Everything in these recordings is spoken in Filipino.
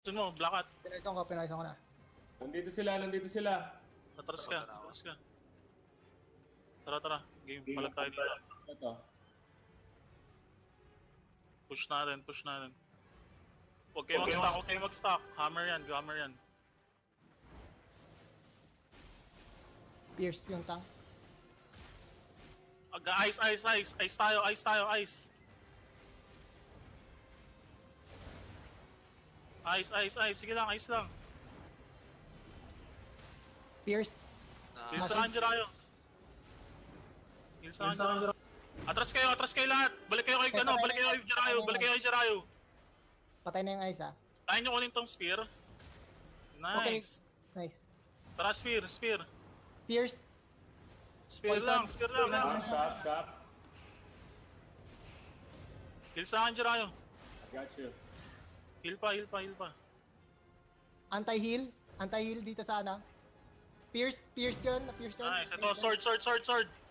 Gusto mo, Blackout. Pinaisong ko na. Nandito sila. Atras ka. Tara. Game, palag tayo dito. Ito. Push natin. Huwag kayo mag-stock. Hammer yan. Pierce yung tank. Ice. Ice tayo. Ice. Sige lang, ice lang. Pierce. Hilsaan tayo. Atras kayo lahat. Balik kayo kay Jarayo. Patay na yung ice ah. Tayo nyo kunin tong spear. Nice. Okay. Nice. Tara, spear. Pierce. Spear lang. Cap. Hilsaan Jarayo. I got you. Heal pa. Anti-heal dito sa ano. Pierce yun. Nice. Ito, sword.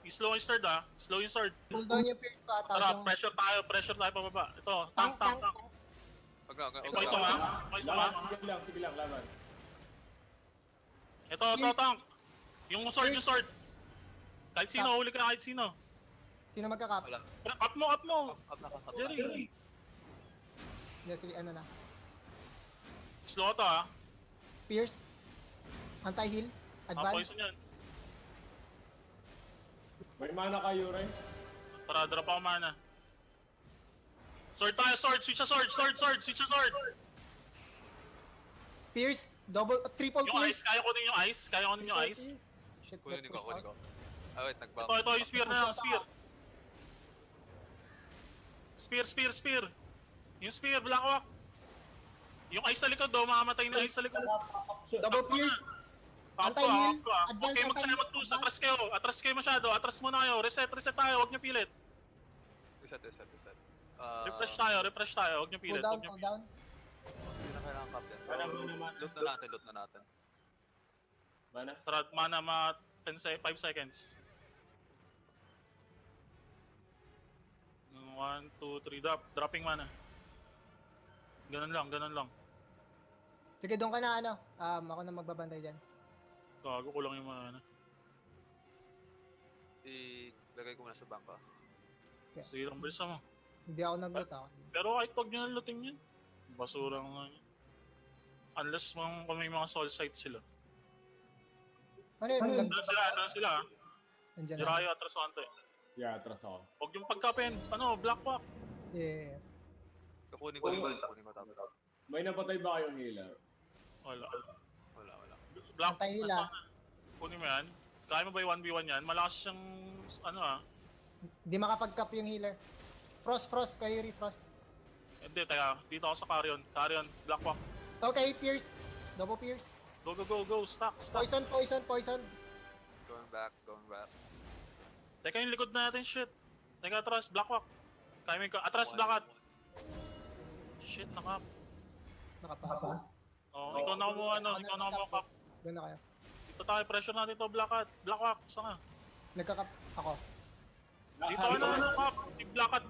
Slow yung sword ah. Slow yung sword. Pull down yung pierce pa. Tara, pressure tayo pababa. Ito, tank. Poison ba? Sige lang, laban. Ito, tank. Yung sword. Kahit sino, huli ka na kahit sino. Sino magka-cap? Wala. Up mo. Up na. Jerry. Sige, ano na. Slow to ah. Pierce. Anti-heal. Advance. Poison yan. May mana kayo, Ray? Tara, drop ako mana. Sword tayo, switch sa sword. Pierce. Triple Yung pierce. ice, kaya ko din yung ice. Shit, Kunin ko. Ah, wait, nag-back. Ito, yung spear na lang, spear. Yung spear, Blackwalk. Yung ice sa likod daw, makamatay na ice sa likod. Double pierce. Up Anti-heal. ko. Huwag kayo Advance, mag-push, atras kayo masyado, atras muna kayo, reset tayo, huwag nyo pilit. Reset. Refresh tayo, huwag nyo pilit. Cool down. Hindi na kailangan captain. Mana. Loot na natin. Mana? Tara, mana, 5 seconds. 1, 2, 3, dropping mana. Ganun lang. Sige, doon ka na ano. Ako na magbabantay dyan. Gago ko lang yung mana. Ilagay ko muna sa bangka. Sige lang, bilisan mo. Hindi ako nag-loot ako. Pero kahit huwag nyo na looting yun. Basura nga yun. Unless kung may mga soul sites sila. Ano yun? Doon sila. Nandiyan na. Jirayo, atras ante. Yeah, atras ako. Huwag yung pagkapin. Blackwalk. Yeah. Kukunin ko tapos. May napatay ba kayong healer? Wala. Antay hila. Kunin mo yan. Kaya mo ba yung 1v1 yan? Malakas siyang, Hindi makapag-cap yung healer. Frost. Kayo refrost. Hindi, teka. Dito ako sa Carrion. Blackwalk. Okay, Pierce. Double Pierce. Go. Stack. Poison. Going back. Teka, yung likod natin, shit. Teka, atras, Blackwalk. Kaya mo yung atras, Blackout. Shit, nakap. Nakapa. Ikaw na kumuha, kap. Doon na kayo. Dito tayo, pressure natin to, Blackwalk, saan ka? Nagka-cap ako. Dito ka na, kap.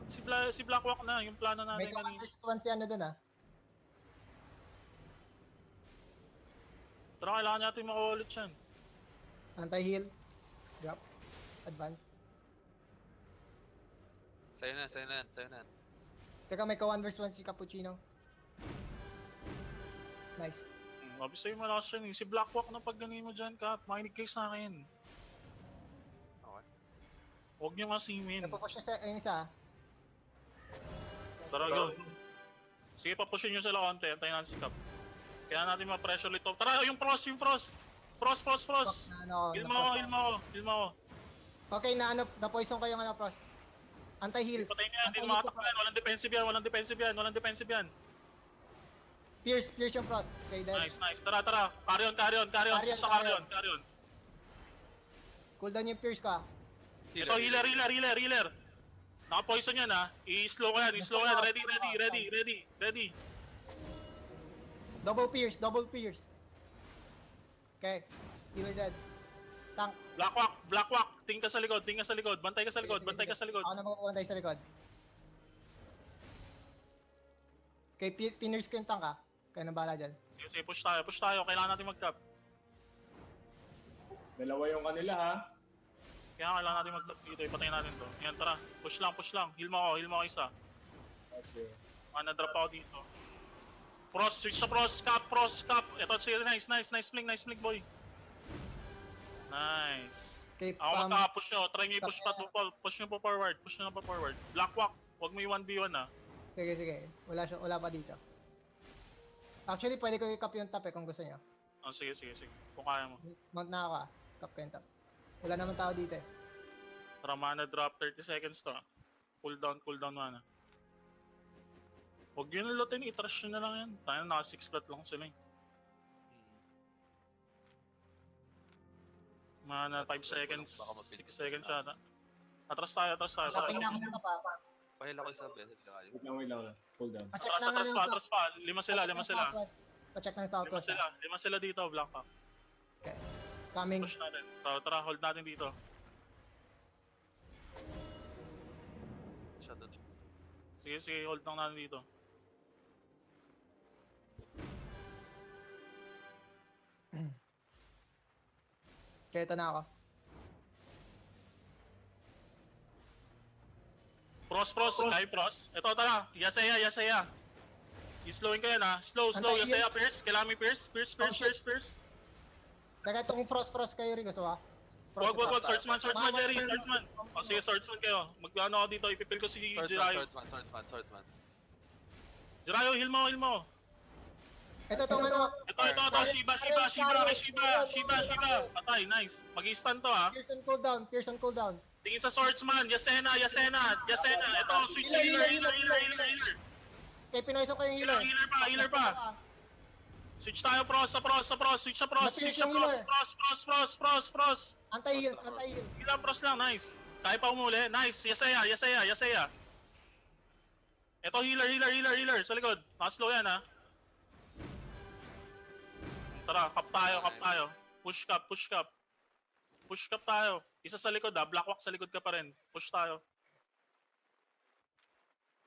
Si Blackwalk na, yung plano May natin kanina. first one si ano doon ah. Tara, kailangan natin makuha ulit yan. Anti-heal. Drop. Advance. Sa'yo na. Teka, may ka-1 versus 1 si Cappuccino. Nice. Obviously, malakas yan. Si Blackwalk na pag ganin mo dyan, kap. Makinig kayo sa akin. Okay. Huwag nyo masimin. Napupush niya sa ayun isa ah. Tara, go. Sige, papushin nyo sila konti. Antayin natin si Cap. Kaya natin ma-pressure ulit to. Tara, yung frost! Frost! Heal mo ako. Okay, na-poison kayo nga Frost. Anti-heal. Patayin nyo yan, hindi makatakbo yan. Walang defensive yan. Pierce yung Frost. Okay, dead. Nice. Tara. Carrion. Carrion. Cooldown yung Pierce ka. Ito, healer. Naka-poison yan ha. I-slow ko yan. Ready. Double Pierce. Okay. Healer dead. Tank. Blackwalk. Tingin ka sa likod. Bantay ka sa likod. Ako na magpapantay sa likod. Okay, piners ko yung tank ah. Kaya nang bala dyan. Sige, push tayo. Kailangan natin mag-cap. Dalawa yung kanila ha. Kaya kailangan natin mag-cap dito. Ipatayin natin to. Yan, tara. Push lang. Heal mo ako isa. Okay. Na-drop ako dito. Frost, switch sa Frost. Cap. Ito, sige, nice blink, boy. Nice. Okay, Ako magkaka-push nyo. Try nyo i-push pa. Push nyo pa forward. Black walk. Huwag mo yung 1v1 ah. Sige. Wala pa dito. Actually, pwede ko i-cap yung top kung gusto niyo. Oh, sige. Kung kaya mo. Mount na ako Cap ko yung top. Wala naman tao dito eh. Tara, mana drop 30 seconds to ah. Cool down mana. Huwag yun lutin, i-trash nyo na lang yan. Tayo naka 6 flat lang sila eh. Mana 5 seconds, Baka mapinit 6 seconds yata. Atras tayo. Lapin na ako sa top Pahila ko isa beses lang kayo. Wait lang. Cool down. Pa-check na nga Atras pa. Lima sila. Pa-check ng southwest. Lima sila dito, Black Hawk. Okay. Coming. Push natin. Tara, hold natin dito. Shutdown. Sige, hold lang natin dito. Okay, ito na ako. Frost. Ito, tara. Yasaya. I-slowin ko yan ha. Slow. Antay, Yasaya, Pierce. Kailangan may Pierce. Pierce. Teka, itong frost kayo rin gusto ba? Wag. Swordsman, Jerry. Swordsman. O sige, swordsman kayo. Mag-ano ako dito. Ipipil ko si Jirayo. Swordsman. Jirayo, heal mo. Ito, ano. Ito. Shiba. Patay, nice. Mag-i-stun to ha. Pearson cooldown. Tingin sa swordsman. Yasena. Ito, switch healer. Okay, pinoiso ko yung healer. Healer pa. Switch tayo, Frost. Switch sa Frost. Anti-heals. Heal Frost lang, nice. Kaya pa umuli. Nice, Yasaya. Ito, healer. Sa likod. Nakaslow yan, ha. Tara, cap tayo. Push cap tayo. Isa sa likod, ha. Black walk sa likod ka pa rin. Push tayo.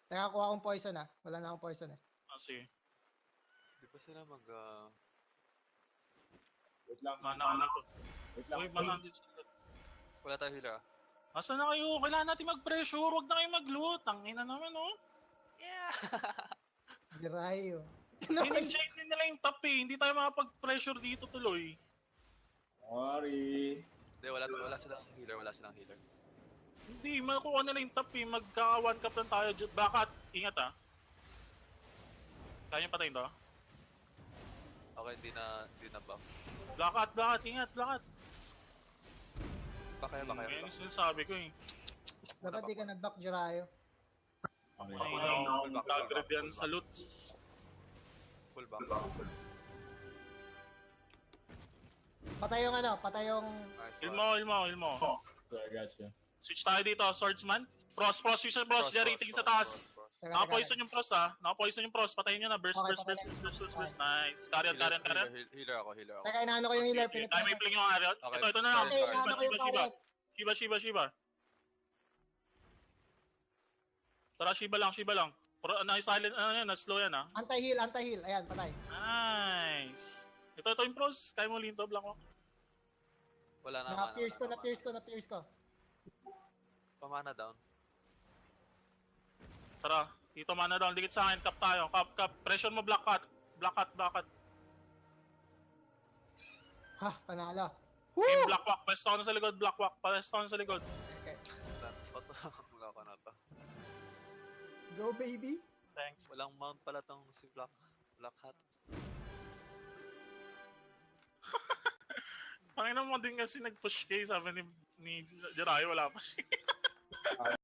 Teka, kuha akong poison Wala na akong poison Sige. Di ba sila Wait lang. Mana ko. Wait lang. Uy, mana dito sa likod. Wala tayo healer ah. Asa na kayo? Kailangan natin mag-pressure. Huwag na kayo mag-loot. Tangina naman, oh. Yeah! Girayo. Hinenjay din nila yung top eh. Hindi tayo makapag-pressure dito tuloy. Sorry. Hindi, wala silang healer. Hindi, makuha nila yung top eh. Magka-one cup lang tayo. Bakat, ingat ah. Kaya nyo patayin to? Okay, hindi na buff. Bakat, ingat. Baka. Ngayon yung sinasabi ko eh. Dapat di ka nag-back, Jirayo. Okay. Ay, nag-grab yan sa loot. Full back. Patay yung... Nice Heal one. mo. So, I got you. Switch tayo dito, swordsman. Frost, switch sa Frost, Jerry, tingin sa taas. Teka, Naka-poison yung Frost ha. Naka-poison yung Frost, patayin nyo na. Burst. Nice. Carry on. Healer ako. Teka, inaano ko yung healer. Tayo may pling yung Ariot. Okay. Ito na lang. Okay, inaano ko yung carrot. Shiba. Tara, Shiba lang. Silent, na-slow yan ha. Anti-heal. Ayan, patay. Nice. Ito yung Frost. Kaya mo linto, Black Hawk. Wala na. Na-pierce ko. Pamana down. Tara, dito mana down. Dikit sa akin. Cap tayo. Cap. Pressure mo, Black Cat. Ha, panalo. Team Black Hawk. Pwesto ko na sa likod, Black Hawk. Pwesto ko na sa likod. Okay. That's spot mula ko na to. Go, baby. Thanks. Walang mount pala tong si Black Hat. Panginoon mo din kasi nag-push kayo. Sabi ni Jirayo, wala pa siya.